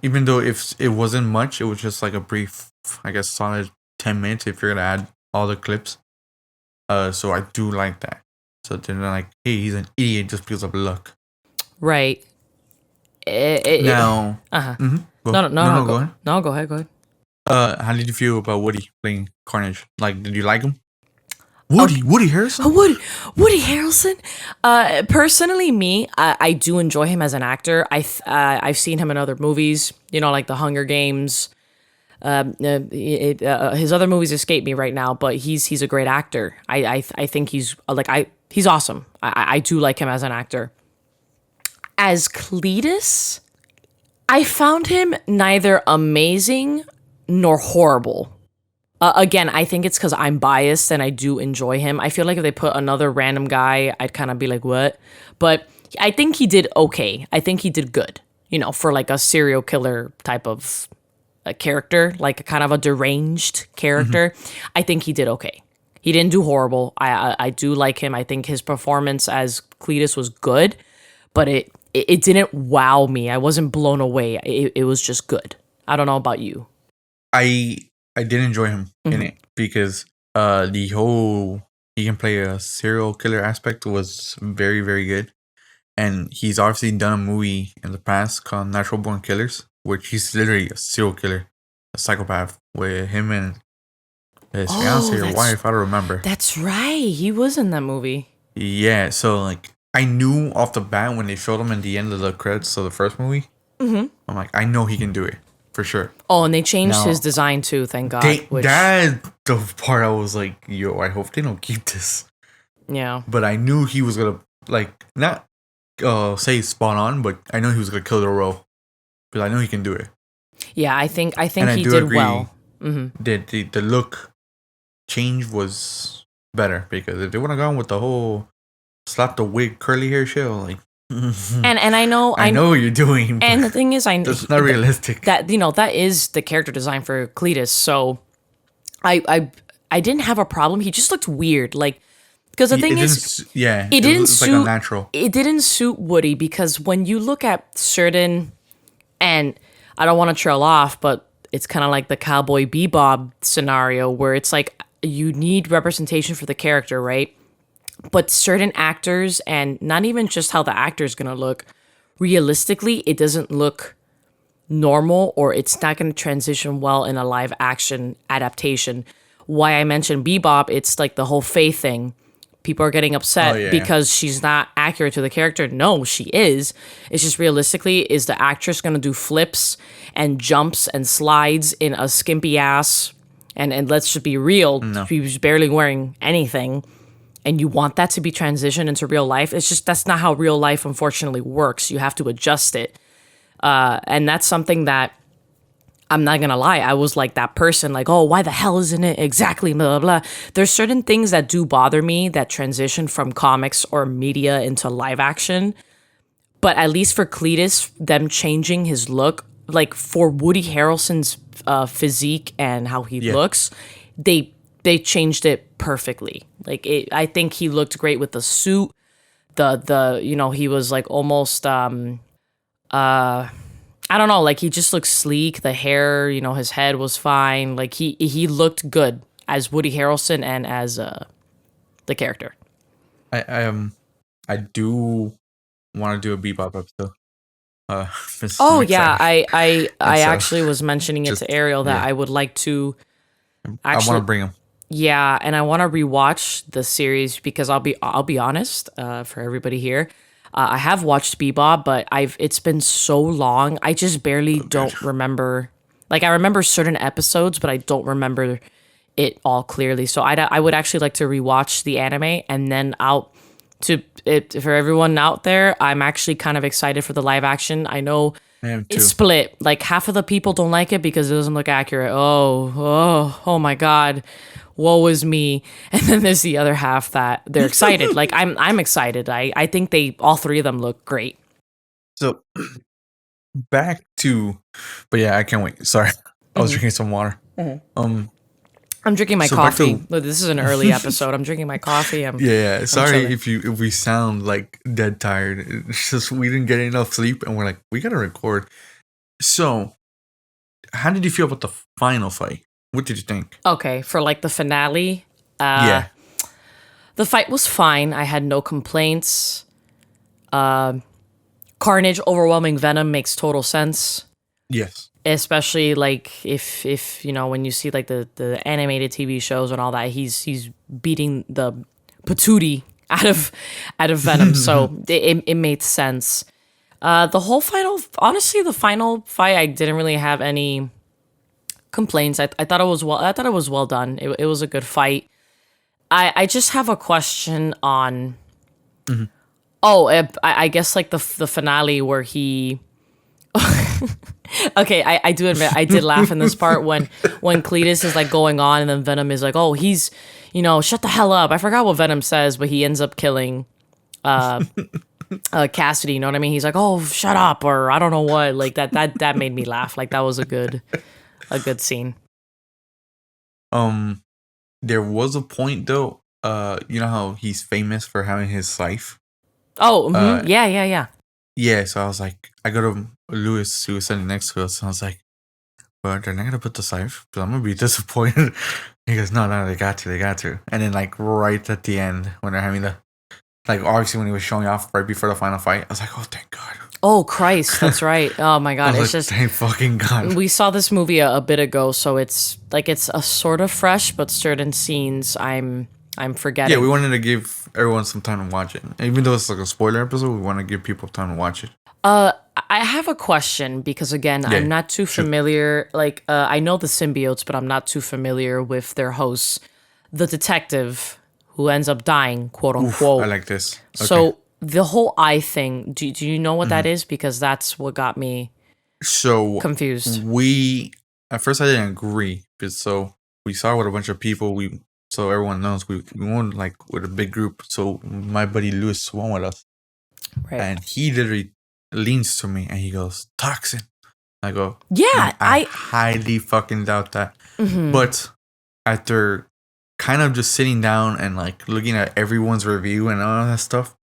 Even though if it wasn't much, it was just like a brief, I guess, solid 10 minutes if you're going to add all the clips. So I do like that. So they're not like, hey, he's an idiot just because of luck. Right. Now, go ahead. No, go ahead. How did you feel about Woody playing Carnage? Like, did you like him? Woody Harrelson. Woody Harrelson. Personally, me, I do enjoy him as an actor. I've seen him in other movies. You know, like The Hunger Games. His other movies escape me right now, but he's a great actor. I think he's awesome. I do like him as an actor. As Cletus, I found him neither amazing nor horrible. Again, I think it's because I'm biased and I do enjoy him. I feel like if they put another random guy, I'd kind of be like, what? But I think he did okay. I think he did good, you know, for like a serial killer type of a character, like a kind of a deranged character. Mm-hmm. I think he did okay. He didn't do horrible. I do like him. I think his performance as Cletus was good, but it didn't wow me. I wasn't blown away. It was just good. I don't know about you. I did enjoy him in it because the whole he can play a serial killer aspect was very, very good. And he's obviously done a movie in the past called Natural Born Killers, which he's literally a serial killer, a psychopath, with him and his fiance or wife, I don't remember. That's right. He was in that movie. Yeah, so like I knew off the bat when they showed him in the end of the credits of the first movie, I'm like, I know he can do it. For sure. Oh, and they changed his design too, thank God. That's the part I was like, yo, I hope they don't keep this. Yeah. But I knew he was going to, like, not say spot on, but I know he was going to kill the role. Because I know he can do it. Yeah, I think he did well. Mm-hmm. The look change was better. Because if they would have gone with the whole slap the wig, curly hair shit, like, and I know what you're doing, and the thing is, that's not realistic. That that is the character design for Cletus. So, I didn't have a problem. He just looked weird, like because the thing is, it didn't suit like unnatural. It didn't suit Woody because when you look at certain, and I don't want to trail off, but it's kind of like the Cowboy Bebop scenario where it's like you need representation for the character, right? But certain actors, and not even just how the actor is going to look, realistically, it doesn't look normal or it's not going to transition well in a live action adaptation. Why I mentioned Bebop, it's like the whole Faye thing. People are getting upset because she's not accurate to the character. No, she is. It's just realistically, is the actress going to do flips and jumps and slides in a skimpy ass? And let's just be real, she's barely wearing anything. And you want that to be transitioned into real life. It's just, that's not how real life, unfortunately, works. You have to adjust it. And that's something that, I'm not going to lie, I was like that person, like, oh, why the hell isn't it exactly, blah, blah, blah. There's certain things that do bother me that transition from comics or media into live action. But at least for Cletus, them changing his look, like for Woody Harrelson's physique and how he looks, they changed it perfectly. Like I think he looked great with the suit. The he was like almost I don't know, like he just looked sleek. The hair, his head was fine. Like he looked good as Woody Harrelson and as the character. I do want to do a Bebop episode. I actually was mentioning it to Ariel that I would like to. Actually, I want to bring him. Yeah, and I want to rewatch the series because I'll be honest, for everybody here, I have watched Bebop, but it's been so long, I just barely don't remember. Like I remember certain episodes, but I don't remember it all clearly. So I would actually like to rewatch the anime, and then for everyone out there, I'm actually kind of excited for the live action. I know it's split. Like half of the people don't like it because it doesn't look accurate. Oh my God. Woe is me. And then there's the other half that they're excited. Like I'm excited. I think all three of them look great. So back to, but yeah, I can't wait. Sorry. I was drinking some water. Mm-hmm. I'm drinking my coffee. This is an early episode. I'm drinking my coffee. Sorry if we sound like dead tired. It's just we didn't get enough sleep and we're like, we gotta record. So how did you feel about the final fight? What did you think? Okay, for like the finale, the fight was fine. I had no complaints. Carnage overwhelming Venom makes total sense. Yes. Especially like if when you see like the animated TV shows and all that, he's beating the patootie out of Venom. So it made sense. The final fight, I didn't really have any complaints. I thought it was well done. It was a good fight. I just have a question on. Mm-hmm. Oh, I guess like the finale where he. Okay, I do admit I did laugh in this part when Cletus is like going on and then Venom is like, oh, he's, shut the hell up. I forgot what Venom says, but he ends up killing Cassidy, you know what I mean? He's like, oh, shut up, or I don't know what. Like that made me laugh. Like that was a good scene. There was a point though, you know how he's famous for having his scythe? Oh, mm-hmm. Yeah. Yeah, so I was like, I go to Lewis, who was sitting next to us, and I was like, well, they're not going to put the scythe, because I'm going to be disappointed. He goes, no, they got to. And then, like, right at the end, when they're having obviously when he was showing off right before the final fight, I was like, oh, thank God. Oh, Christ, that's right. Oh, my God. It's just, thank fucking God. We saw this movie a bit ago, so it's a sort of fresh, but certain scenes I'm forgetting. Yeah, we wanted to give everyone some time to watch it. Even though it's like a spoiler episode, we want to give people time to watch it. I have a question because, again, yeah, I'm not too familiar. Like, I know the symbiotes, but I'm not too familiar with their hosts. The detective who ends up dying, quote unquote. I like this. Okay. So the whole eye thing, do you know what that is? Because that's what got me confused. At first I didn't agree, because we saw with a bunch of people. So everyone knows we went like with a big group. So my buddy Lewis went with us, right? And he literally leans to me and he goes, "Toxin." I go, "Yeah, I highly fucking doubt that." Mm-hmm. But after kind of just sitting down and like looking at everyone's review and all that stuff,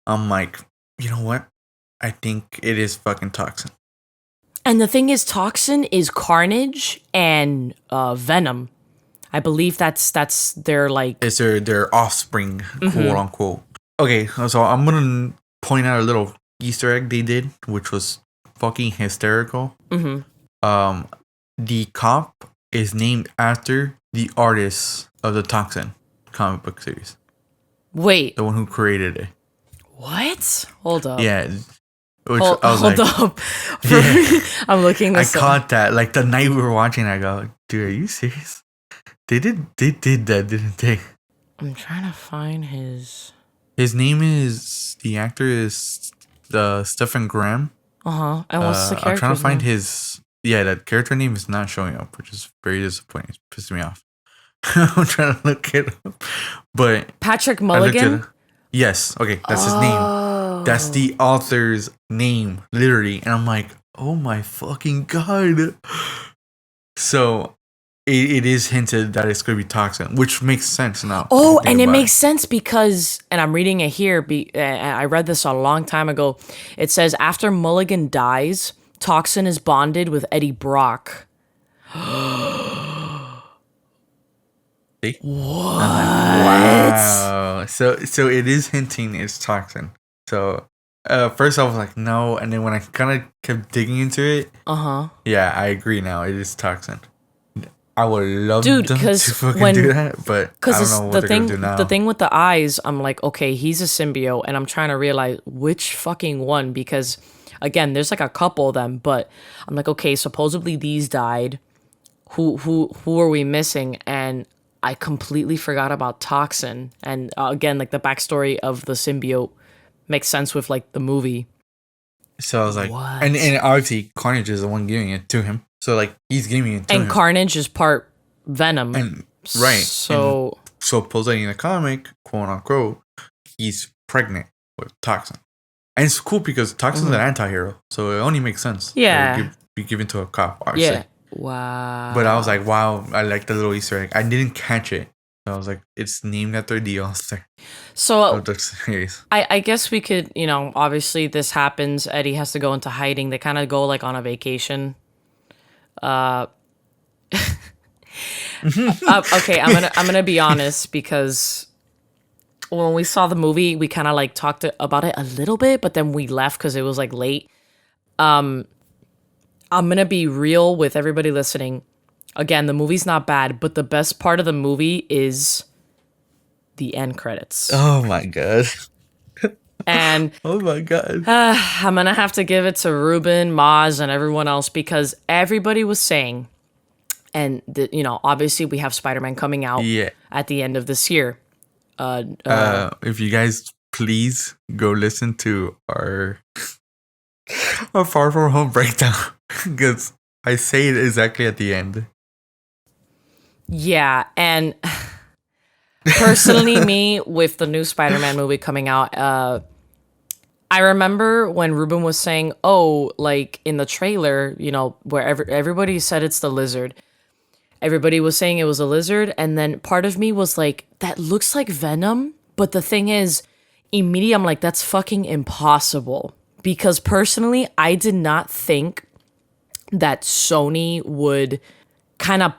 I'm like, you know what? I think it is fucking Toxin. And the thing is, Toxin is Carnage and Venom. I believe that's their like... It's their offspring, quote unquote. Okay, so I'm gonna point out a little Easter egg they did, which was fucking hysterical. Mm-hmm. The cop is named after the artist of the Toxin comic book series. Wait. The one who created it. What? Hold up. Yeah. Hold up. Yeah. I'm looking this up. I caught that. Like the night we were watching, I go, dude, are you serious? They did that, didn't they? I'm trying to find his name is... The actor is Stephen Graham. Uh-huh. And what's the character? I'm trying to find his... Yeah, that character name is not showing up, which is very disappointing. It's pissed me off. I'm trying to look it up. But... Patrick Mulligan? Yes. Okay, that's his name. That's the author's name, literally. And I'm like, oh my fucking God. So... It is hinted that it's going to be Toxin, which makes sense now. Oh, and it makes sense because, and I'm reading it here, I read this a long time ago. It says, after Mulligan dies, Toxin is bonded with Eddie Brock. See? What? Wow. So it is hinting it's Toxin. So first I was like, no. And then when I kind of kept digging into it, yeah, I agree now. It is Toxin. I would love them to fucking do that, but I don't know what they're going to do now. The thing with the eyes, I'm like, okay, he's a symbiote, and I'm trying to realize which fucking one, because, again, there's like a couple of them, but I'm like, okay, supposedly these died. Who are we missing? And I completely forgot about Toxin. And, again, like, the backstory of the symbiote makes sense with, like, the movie. So I was like, what? And obviously Carnage is the one giving it to him. So, like, he's giving it to him. And Carnage is part Venom. And, right. So... And supposedly in the comic, quote unquote, he's pregnant with Toxin. And it's cool because Toxin's an anti-hero. So it only makes sense. Yeah. Be given to a cop, obviously. Yeah. Wow. But I was like, wow, I like the little Easter egg. I didn't catch it. So I was like, it's named after the author. So I guess we could, obviously this happens. Eddie has to go into hiding. They kind of go like on a vacation. Okay, I'm gonna be honest, because when we saw the movie, we kind of like talked about it a little bit, but then we left because it was like late. I'm gonna be real with everybody listening. Again, the movie's not bad, but the best part of the movie is the end credits. Oh my god. And oh my god. I'm going to have to give it to Ruben, Maz, and everyone else because everybody was saying, and obviously we have Spider-Man coming out at the end of this year. If you guys please go listen to our Far From Home breakdown because I say it exactly at the end. Yeah, and personally, me with the new Spider-Man movie coming out, I remember when Ruben was saying, "Oh, like in the trailer, where everybody said it's the lizard." Everybody was saying it was a lizard, and then part of me was like, "That looks like Venom." But the thing is, immediately I'm like, "That's fucking impossible." Because personally, I did not think that Sony would kind of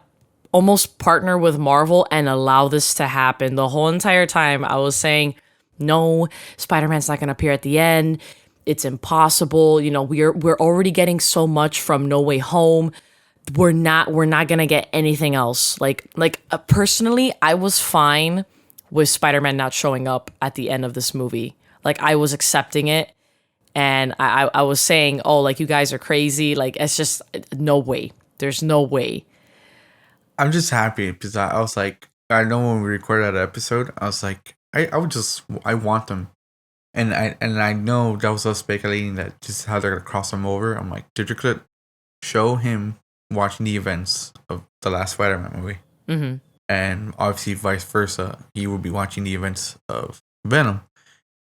almost partner with Marvel and allow this to happen. The whole entire time I was saying, no, Spider-Man's not going to appear at the end. It's impossible. We're already getting so much from No Way Home. We're not going to get anything else. Personally, I was fine with Spider-Man not showing up at the end of this movie. Like, I was accepting it. And I was saying, oh, like, you guys are crazy. Like, it's just no way. There's no way. I'm just happy because I was like, I know when we recorded that episode, I was like, I want them. And I know that was us speculating that just how they're going to cross them over. I'm like, did you could show him watching the events of the last Spider-Man movie? Mm-hmm. And obviously vice versa. He will be watching the events of Venom.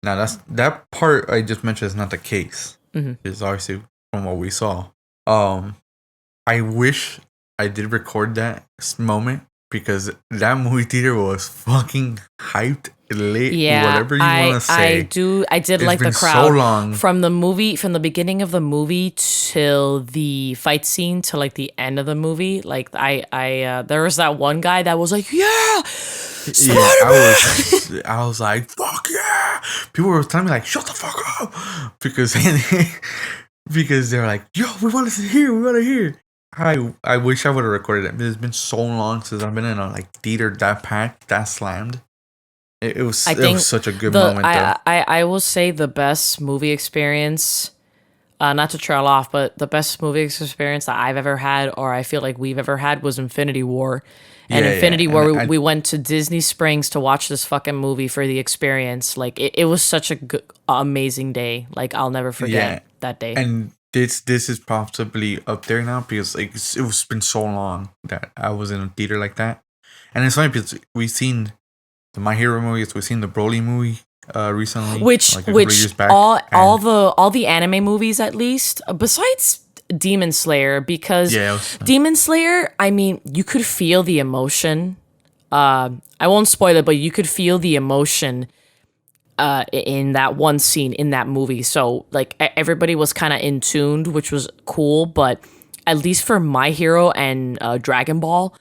Now, that part I just mentioned is not the case. Mm-hmm. It's obviously from what we saw. I wish I did record that moment because that movie theater was fucking hyped, lit, whatever you want to say. I did like the crowd. So long. From the beginning of the movie till the fight scene to like the end of the movie. Like there was that one guy that was like, yeah, Spider-Man! I was like, fuck yeah! People were telling me like, shut the fuck up, because they're like, yo, we want to hear. I wish I would have recorded it. It's been so long since I've been in a theater that packed, that slammed. It was such a good moment. Though. I will say the best movie experience, not to trail off, but the best movie experience that I've ever had, or I feel like we've ever had, was Infinity War. And Infinity War, we went to Disney Springs to watch this fucking movie for the experience. Like, it was such a good, amazing day. Like, I'll never forget that day. And this is possibly up there now because it's been so long that I was in a theater like that. And it's funny because we've seen the My Hero movies, we've seen the Broly movie recently, which years back, all the anime movies, at least besides Demon Slayer, because Demon Slayer, I mean, you could feel the emotion. I won't spoil it, but you could feel the emotion in that one scene in that movie. So like everybody was kind of in tuned, which was cool. But at least for My Hero and Dragon Ball,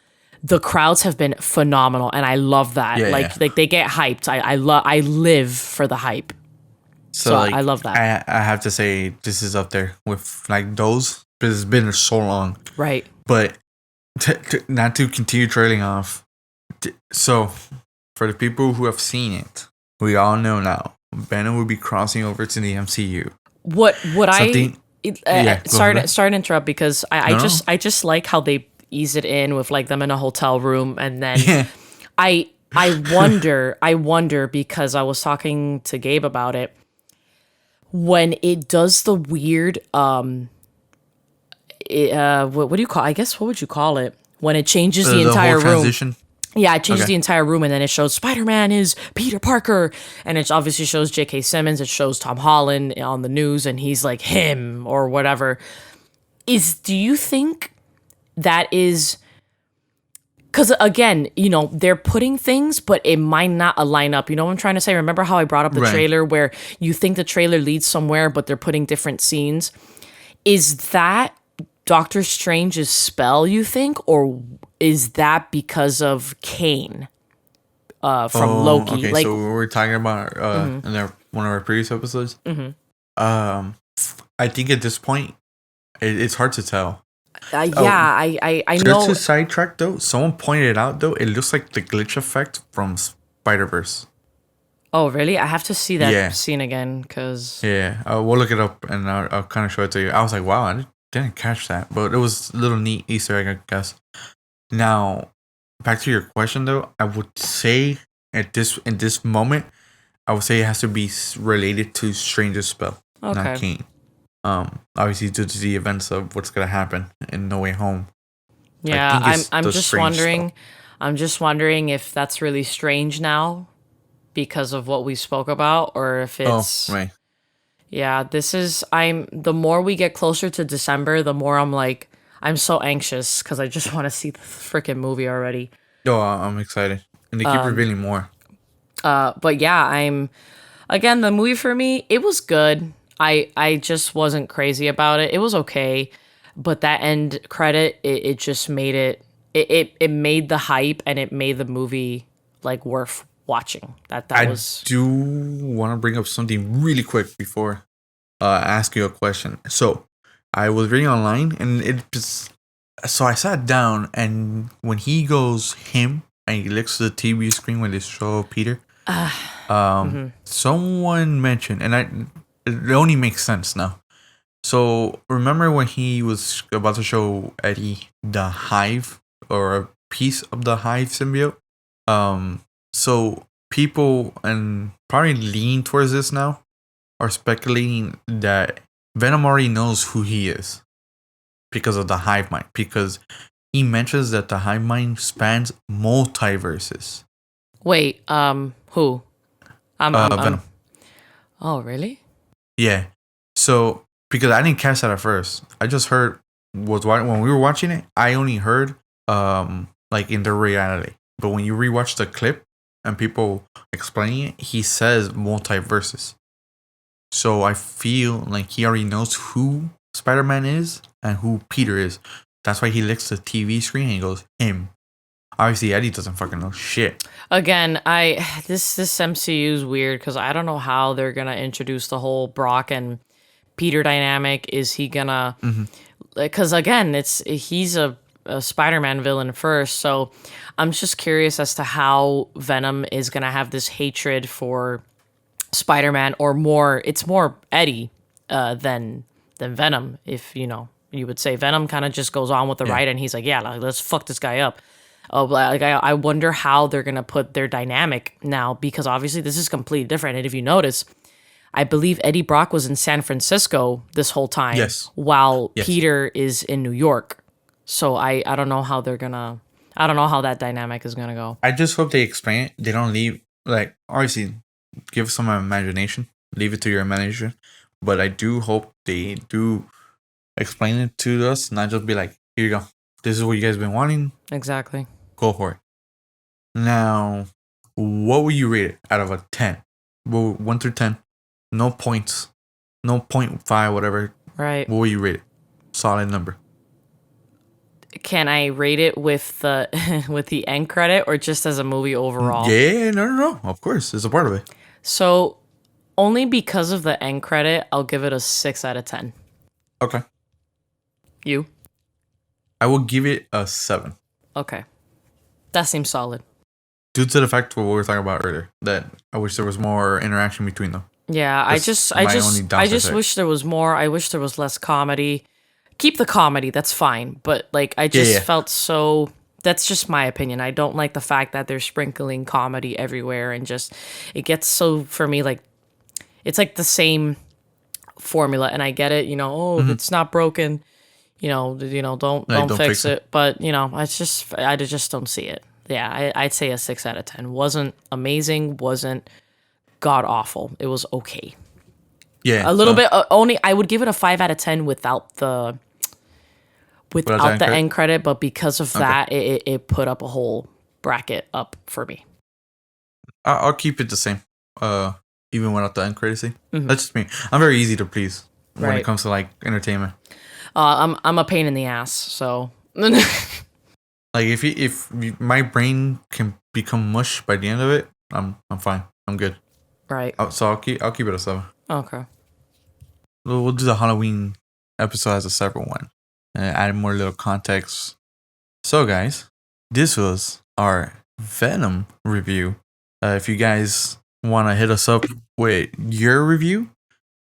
the crowds have been phenomenal, and I love that. Like they get hyped. I live for the hype. So I love that. I have to say this is up there with like those, because it's been so long. Right. But not to continue trailing off. So for the people who have seen it, we all know now Venom will be crossing over to the MCU. Sorry to interrupt, because I just like how they ease it in with like them in a hotel room, and then I wonder because I was talking to Gabe about it, when it does the weird what do you call, I guess, what would you call it, when it changes the entire room transition? Yeah, it changes the entire room, and then it shows Spider-Man is Peter Parker, and it obviously shows J.K. Simmons, it shows Tom Holland on the news, and he's like him or whatever. Do you think that is... Because, again, they're putting things, but it might not align up. You know what I'm trying to say? Remember how I brought up the trailer where you think the trailer leads somewhere, but they're putting different scenes? Is that Doctor Strange's spell, you think? Or is that because of Kane from Loki? Okay, so we were talking about in one of our previous episodes. Mm-hmm. I think at this point, it's hard to tell. I know. Just to sidetrack though, someone pointed out though, it looks like the glitch effect from Spider-Verse. Oh, really? I have to see that scene again because... Yeah, we'll look it up and I'll kind of show it to you. I was like, wow, I didn't catch that. But it was a little neat Easter egg, I guess. Now, back to your question, though. I would say in this moment, I would say it has to be related to Stranger's Spell, not Kane. Obviously, due to the events of what's going to happen in No Way Home. Yeah, I'm just wondering. Spell. I'm just wondering if that's really strange now because of what we spoke about, or if it's right. Yeah, the more we get closer to December, the more I'm so anxious because I just want to see the freaking movie already. Oh, I'm excited, and they keep revealing more. But yeah, again, the movie for me, it was good. I just wasn't crazy about it. It was okay, but that end credit, it just made it made the hype and it made the movie like worth watching. That was. I do want to bring up something really quick before ask you a question. So I was reading online and so I sat down, and when he goes him and he looks at the TV screen when they show Peter, someone mentioned, and it only makes sense now. So remember when he was about to show Eddie the Hive or a piece of the Hive symbiote? So people, and probably lean towards this now, are speculating that Venom already knows who he is because of the hive mind. Because he mentions that the hive mind spans multiverses. Wait, who? Venom. Oh, really? Yeah. So because I didn't catch that at first, I just heard when we were watching it. I only heard like in the reality, but when you rewatch the clip and people explaining it, he says multiverses. So I feel like he already knows who Spider-Man is and who Peter is. That's why he licks the TV screen and he goes, him. Obviously, Eddie doesn't fucking know shit. Again, this MCU is weird because I don't know how they're gonna introduce the whole Brock and Peter dynamic. Is he gonna? Because again, he's a Spider-Man villain first, so I'm just curious as to how Venom is gonna have this hatred for Spider-Man, or more. It's more Eddie than Venom. If you would say Venom kind of just goes on with the ride, and he's like, yeah, let's fuck this guy up. Oh, like I wonder how they're gonna put their dynamic now, because obviously this is completely different. And if you notice, I believe Eddie Brock was in San Francisco this whole time, while Peter is in New York. So I don't know how I don't know how that dynamic is gonna go. I just hope they explain it. They don't leave, like, obviously give some imagination, leave it to your imagination, but I do hope they do explain it to us, not just be like, here you go, this is what you guys been wanting. Exactly. Go for it. Now, what would you rate it out of a 10? Well, 1 through 10. No points. No 0.5, whatever. Right. What would you rate it? Solid number. Can I rate it with the with the end credit, or just as a movie overall? Yeah, no. Of course, it's a part of it. So, only because of the end credit, I'll give it a 6 out of 10. Okay. You? I will give it a 7. Okay. That seems solid. Due to the fact of what we were talking about earlier, that I wish there was more interaction between them. Yeah, I just wish there was more. I wish there was less comedy. Keep the comedy, that's fine. But like, I just felt so. That's just my opinion. I don't like the fact that they're sprinkling comedy everywhere, and just it gets so, for me, like it's like the same formula. And I get it, it's not broken. Don't fix it. But I just don't see it. Yeah, I'd say a 6 out of 10. Wasn't amazing. Wasn't god awful. It was okay. Yeah, a little bit. Only I would give it a 5 out of 10 without the end credit. But because of that, it put up a whole bracket up for me. I'll keep it the same. Even without the end credit scene. That's just me. I'm very easy to please when it comes to like entertainment. I'm a pain in the ass, so. Like if my brain can become mush by the end of it, I'm fine. I'm good. Right. So I'll keep it a 7. Okay. We'll do the Halloween episode as a separate one and add more little context. So guys, this was our Venom review. If you guys want to hit us up with your review,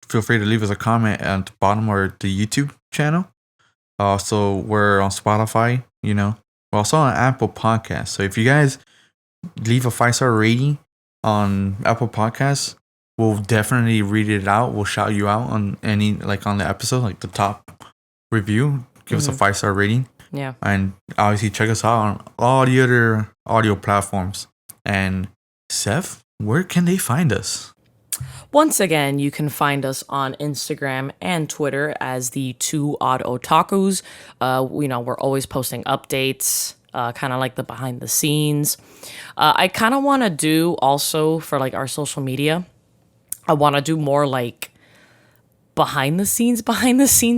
feel free to leave us a comment at the bottom or the YouTube channel. Also, we're on Spotify, We're also on Apple Podcasts. So if you guys leave a 5-star rating on Apple Podcasts, we'll definitely read it out. We'll shout you out on on the episode, like the top review. Give us a 5-star rating. Yeah. And obviously check us out on all the other audio platforms. And Seth, where can they find us? Once again, you can find us on Instagram and Twitter as the 2 Odd Otakus. We're always posting updates, kind of like the behind the scenes. I kind of want to do also for like our social media, I want to do more like behind the scenes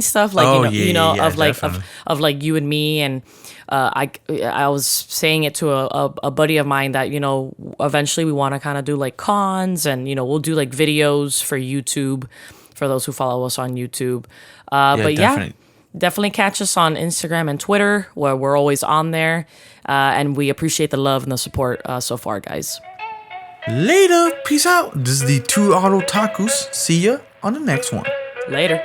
stuff, like of like you and me. And I was saying it to a buddy of mine that eventually we want to kind of do like cons, and we'll do like videos for YouTube for those who follow us on YouTube. Definitely catch us on Instagram and Twitter, where we're always on there, and we appreciate the love and the support so far, guys. Later, peace out. This is the 2 Odd Otakus. See ya on the next one. Later.